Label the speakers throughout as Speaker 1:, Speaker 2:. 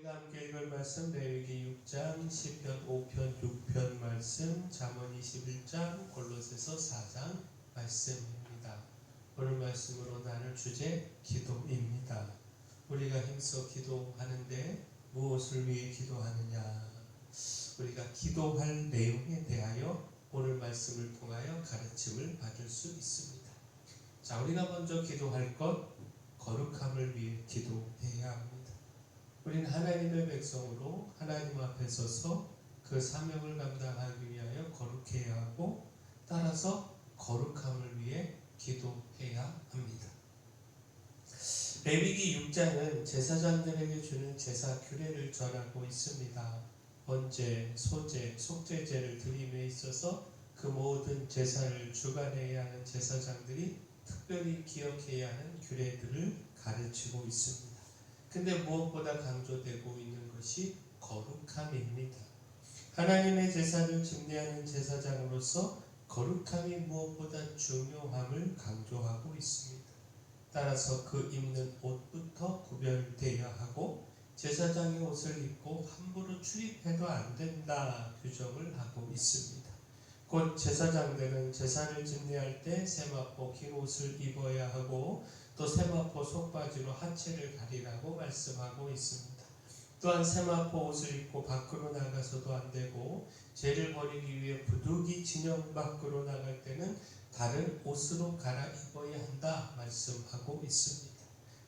Speaker 1: 우리가 함께 읽을 말씀 레위기 6장, 시편 5편, 6편 말씀, 잠언 21장, 골로새서 4장 말씀입니다. 오늘 말씀으로 나눌 주제 기도입니다. 우리가 힘써 기도하는데 무엇을 위해 기도하느냐? 우리가 기도할 내용에 대하여 오늘 말씀을 통하여 가르침을 받을 수 있습니다. 자, 우리가 먼저 기도할 것, 거룩함을 위해 기도해야 합니다. 우리는 하나님의 백성으로 하나님 앞에 서서 그 사명을 감당하기 위하여 거룩해야 하고, 따라서 거룩함을 위해 기도해야 합니다. 레위기 6장은 제사장들에게 주는 제사 규례를 전하고 있습니다. 번제, 소제, 속죄제를 드림에 있어서 그 모든 제사를 주관해야 하는 제사장들이 특별히 기억해야 하는 규례들을 가르치고 있습니다. 근데 무엇보다 강조되고 있는 것이 거룩함입니다. 하나님의 제사를 증례하는 제사장으로서 거룩함이 무엇보다 중요함을 강조하고 있습니다. 따라서 그 입는 옷부터 구별되어야 하고, 제사장의 옷을 입고 함부로 출입해도 안 된다 규정을 하고 있습니다. 곧 제사장들은 제사를 증례할 때 세마포 긴 옷을 입어야 하고, 또 세마포 속바지로 하체를 가리라고 말씀하고 있습니다. 또한 세마포 옷을 입고 밖으로 나가서도 안 되고, 죄를 버리기 위해 부득이 진영 밖으로 나갈 때는 다른 옷으로 갈아입어야 한다 말씀하고 있습니다.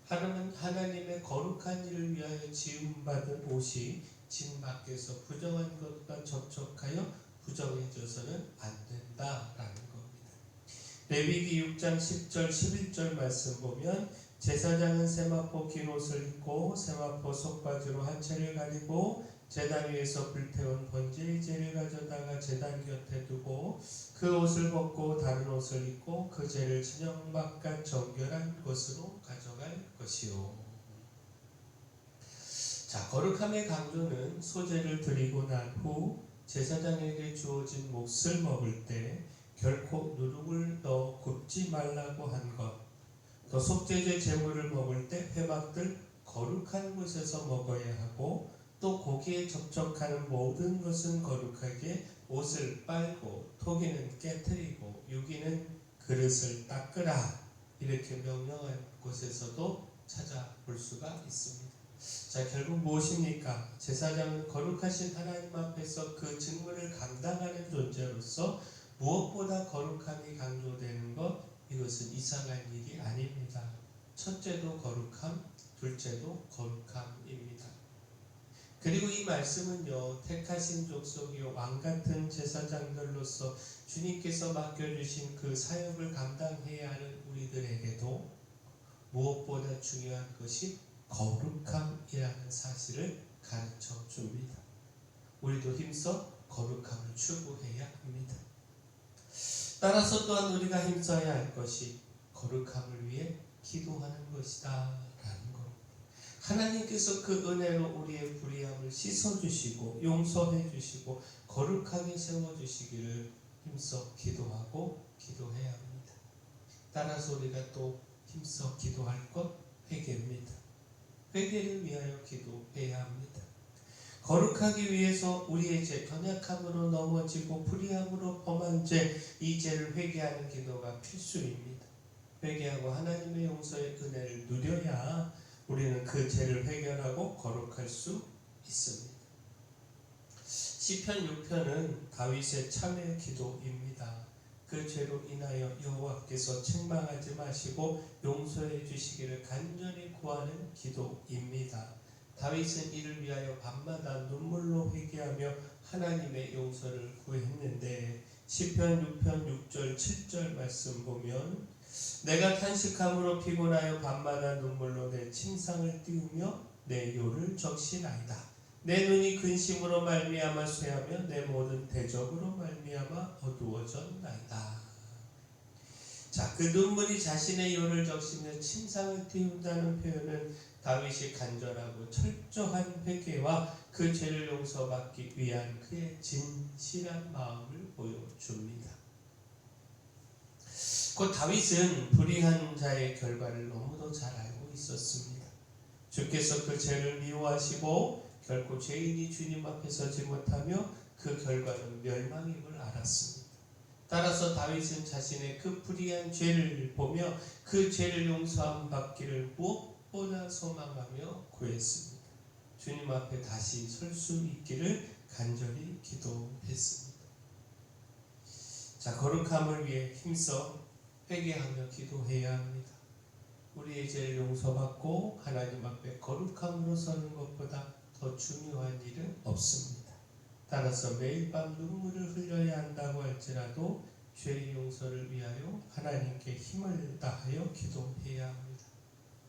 Speaker 1: 하나님의 거룩한 일을 위하여 지음받은 옷이 진 밖에서 부정한 것과 접촉하여 부정해져서는 안 된다라는 겁니다. 레위기 6장 10절 11절 말씀 보면, 제사장은 세마포 긴 옷을 입고 세마포 속바지로 하체를 가리고 제단 위에서 불태운 번제의 재를 가져다가 제단 곁에 두고 그 옷을 벗고 다른 옷을 입고 그 재를 진영 바깥 정결한 곳으로 가져갈 것이요. 자, 거룩함의 강조는 소제를 드리고 난 후 제사장에게 주어진 몫을 먹을 때 결코 누룩을 넣어 굽지 말라고 한 것, 또 속죄제 제물을 먹을 때 회막들 거룩한 곳에서 먹어야 하고, 또 고기에 접촉하는 모든 것은 거룩하게 옷을 빨고 토기는 깨트리고 유기는 그릇을 닦으라, 이렇게 명령한 곳에서도 찾아볼 수가 있습니다. 자, 결국 무엇입니까? 제사장은 거룩하신 하나님 앞에서 그 직무를 감당하는 존재로서 무엇보다 거룩함이 강조되는 것, 이것은 이상한 일이 아닙니다. 첫째도 거룩함, 둘째도 거룩함입니다. 그리고 이 말씀은요, 택하신 족속이요 왕같은 제사장들로서 주님께서 맡겨주신 그 사역을 감당해야 하는 우리들에게도 무엇보다 중요한 것이 거룩함이라는 사실을 가르쳐 줍니다. 우리도 힘써 거룩함을 추구해야 합니다. 따라서 또한 우리가 힘써야 할 것이 거룩함을 위해 기도하는 것이다 라는 겁니다. 하나님께서 그 은혜로 우리의 불의함을 씻어주시고 용서해 주시고 거룩하게 세워주시기를 힘써 기도하고 기도해야 합니다. 따라서 우리가 또 힘써 기도할 것, 회개입니다. 회개를 위하여 기도해야 합니다. 거룩하기 위해서 우리의 죄, 연약함으로 넘어지고 불의함으로 범한 죄, 이 죄를 회개하는 기도가 필수입니다. 회개하고 하나님의 용서의 은혜를 누려야 우리는 그 죄를 해결하고 거룩할 수 있습니다. 시편 6편은 다윗의 참회 기도입니다. 그 죄로 인하여 여호와께서 책망하지 마시고 용서해 주시기를 간절히 구하는 기도입니다. 다윗은 이를 위하여 밤마다 눈물로 회개하며 하나님의 용서를 구했는데, 시편 6편 6절 7절 말씀 보면, 내가 탄식함으로 피곤하여 밤마다 눈물로 내 침상을 띄우며 내 요를 적시나이다. 내 눈이 근심으로 말미암아 쇠하며 내 모든 대적으로 말미암아 어두워졌나이다. 자, 그 눈물이 자신의 요를 적시며 침상을 띄운다는 표현은 다윗이 간절하고 철저한 회개와 그 죄를 용서받기 위한 그의 진실한 마음을 보여줍니다. 곧 다윗은 불의한 자의 결과를 너무도 잘 알고 있었습니다. 주께서 그 죄를 미워하시고 결코 죄인이 주님 앞에 서지 못하며 그 결과는 멸망임을 알았습니다. 따라서 다윗은 자신의 그 불의한 죄를 보며 그 죄를 용서함 받기를 무엇보다 소망하며 구했습니다. 주님 앞에 다시 설 수 있기를 간절히 기도했습니다. 자, 거룩함을 위해 힘써 회개하며 기도해야 합니다. 우리의 죄를 용서받고 하나님 앞에 거룩함으로 서는 것보다 더 중요한 일은 없습니다. 따라서 매일 밤 눈물을 흘려야 한다고 할지라도 죄의 용서를 위하여 하나님께 힘을 다하여 기도해야 합니다.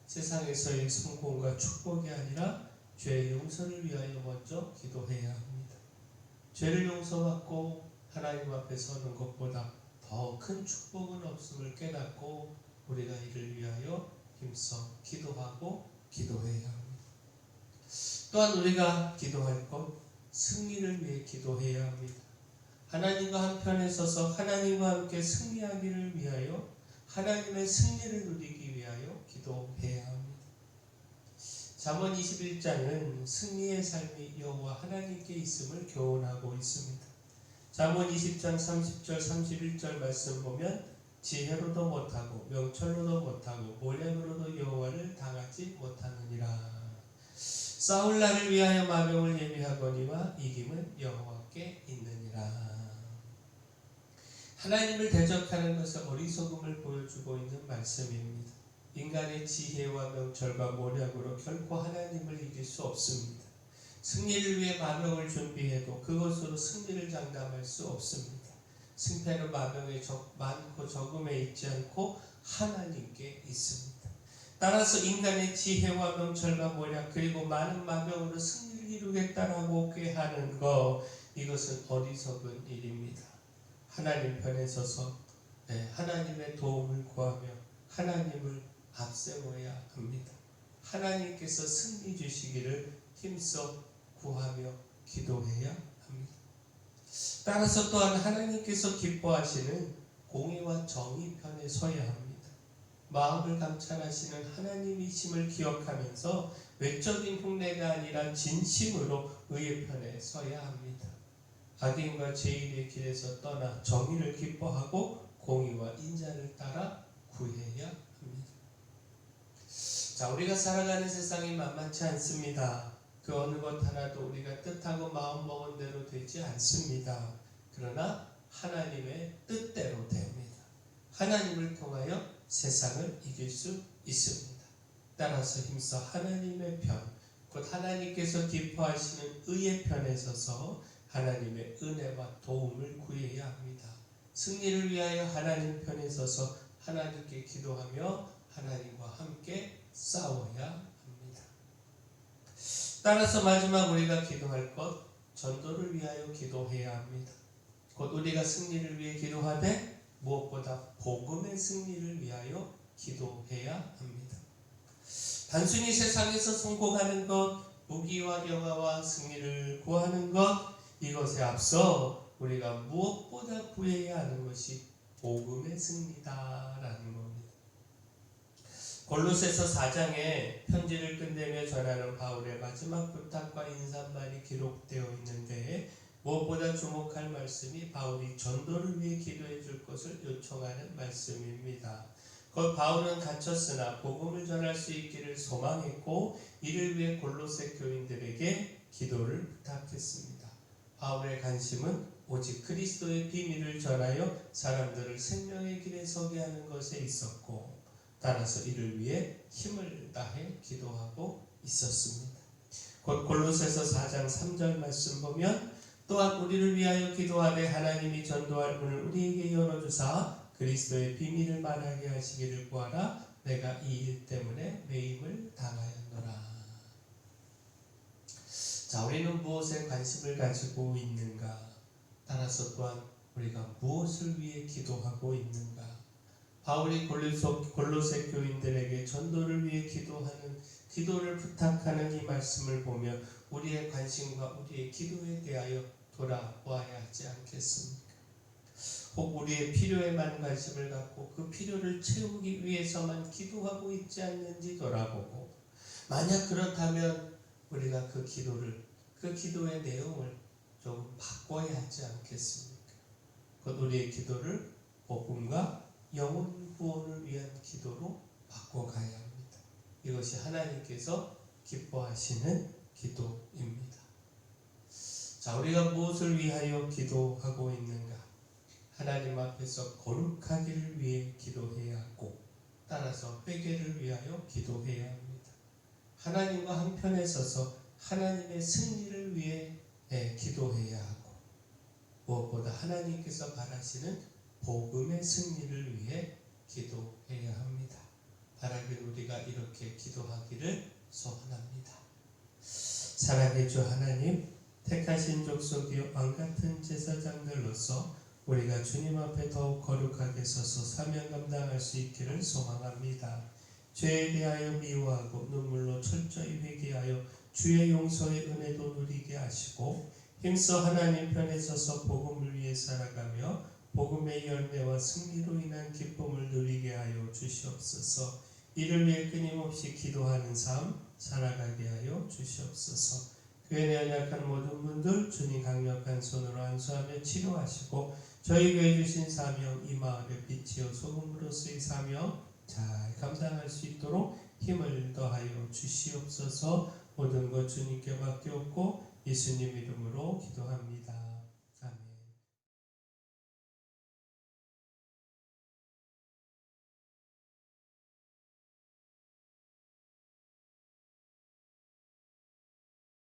Speaker 1: 세상에서의 성공과 축복이 아니라 죄의 용서를 위하여 먼저 기도해야 합니다. 죄를 용서받고 하나님 앞에 서는 것보다 더 큰 축복은 없음을 깨닫고 우리가 이를 위하여 힘써 기도하고 기도해야 합니다. 또한 우리가 기도할 것, 승리를 위해 기도해야 합니다. 하나님과 한편에 서서 하나님과 함께 승리하기를 위하여 하나님의 승리를 누리기 위하여 기도해야 합니다. 잠언 21장은 승리의 삶이 여호와 하나님께 있음을 교훈하고 있습니다. 잠언 20장 30절 31절 말씀 보면 지혜로도 못하고 명철로도 못하고 모략으로도 여호와를 당하지 못하느니라. 싸울 날을 위하여 마병을 예비하거니와 이김은 여호와께 있느니라. 하나님을 대적하는 것은 어리석음을 보여주고 있는 말씀입니다. 인간의 지혜와 명철과 모략으로 결코 하나님을 이길 수 없습니다. 승리를 위해 마병을 준비해도 그것으로 승리를 장담할 수 없습니다. 승패는 마병에 많고 적음에 있지 않고 하나님께 있습니다. 따라서 인간의 지혜와 명철과 모략 그리고 많은 마병으로 승리를 이루겠다라고 꾀하는 것, 이것은 어리석은 일입니다. 하나님 편에 서서 하나님의 도움을 구하며 하나님을 앞세워야 합니다. 하나님께서 승리 주시기를 힘써 구하며 기도해야 합니다. 따라서 또한 하나님께서 기뻐하시는 공의와 정의 편에 서야 합니다. 마음을 감찰하시는 하나님이심을 기억하면서 외적인 흉내가 아니라 진심으로 의의 편에 서야 합니다. 악인과 죄인의 길에서 떠나 정의를 기뻐하고 공의와 인자를 따라 구해야 합니다. 자, 우리가 살아가는 세상이 만만치 않습니다. 그 어느 것 하나도 우리가 뜻하고 마음먹은 대로 되지 않습니다. 그러나 하나님의 뜻대로 됩니다. 하나님을 통하여 세상을 이길 수 있습니다. 따라서 힘써 하나님의 편, 곧 하나님께서 기뻐하시는 의의 편에 서서 하나님의 은혜와 도움을 구해야 합니다. 승리를 위하여 하나님 편에 서서 하나님께 기도하며 하나님과 함께 싸워야 합니다. 따라서 마지막 우리가 기도할 것, 전도를 위하여 기도해야 합니다. 곧 우리가 승리를 위해 기도하되 무엇보다 복음의 승리를 위하여 기도해야 합니다. 단순히 세상에서 성공하는 것, 무기와 영화와 승리를 구하는 것, 이것에 앞서 우리가 무엇보다 구해야 하는 것이 복음의 승리다라는 겁니다. 골로새서 4장에 편지를 끝내며 전하는 바울의 마지막 부탁과 인사말이 기록되어 있는데 무엇보다 주목할 말씀이 바울이 전도를 위해 기도해 줄 것을 요청하는 말씀입니다. 곧 바울은 갇혔으나 복음을 전할 수 있기를 소망했고 이를 위해 골로새 교인들에게 기도를 부탁했습니다. 바울의 관심은 오직 그리스도의 비밀을 전하여 사람들을 생명의 길에 서게 하는 것에 있었고 따라서 이를 위해 힘을 다해 기도하고 있었습니다. 곧 골로새서 4장 3절 말씀 보면 또한 우리를 위하여 기도하되 하나님이 전도할 문을 우리에게 열어주사 그리스도의 비밀을 말하게 하시기를 구하라. 내가 이 일 때문에 매임을 당하였노라. 자, 우리는 무엇에 관심을 가지고 있는가? 따라서 또한 우리가 무엇을 위해 기도하고 있는가? 바울이 골로새 교인들에게 전도를 위해 기도를 부탁하는 이 말씀을 보며 우리의 관심과 우리의 기도에 대하여 돌아보아야 하지 않겠습니까? 혹 우리의 필요에만 관심을 갖고 그 필요를 채우기 위해서만 기도하고 있지 않는지 돌아보고 만약 그렇다면 우리가 그 기도를 그 기도의 내용을 좀 바꿔야 하지 않겠습니까? 곧 우리의 기도를 복음과 영혼 구원을 위한 기도로 바꿔가야 합니다. 이것이 하나님께서 기뻐하시는 기도입니다. 자, 우리가 무엇을 위하여 기도하고 있는가? 하나님 앞에서 거룩하기를 위해 기도해야 하고, 따라서 회개를 위하여 기도해야 합니다. 하나님과 한편에 서서 하나님의 승리를 위해 기도해야 하고, 무엇보다 하나님께서 바라시는 복음의 승리를 위해 기도해야 합니다. 바라길 우리가 이렇게 기도하기를 소원합니다. 사랑의 주 하나님, 택하신 족속이요 왕같은 제사장들로서 우리가 주님 앞에 더욱 거룩하게 서서 사명 감당할 수 있기를 소망합니다. 죄에 대하여 미워하고 눈물로 철저히 회개하여 주의 용서의 은혜도 누리게 하시고, 힘써 하나님 편에 서서 복음을 위해 살아가며 복음의 열매와 승리로 인한 기쁨을 누리게 하여 주시옵소서. 이를 위해 끊임없이 기도하는 삶 살아가게 하여 주시옵소서. 교회에 연약한 모든 분들 주님 강력한 손으로 안수하며 치료하시고, 저희 교회 주신 사명 이 마을의 빛이요 소금으로서의 사명 잘 감당할 수 있도록 힘을 더하여 주시옵소서. 모든 것 주님께 맡겼고 예수님 이름으로 기도합니다.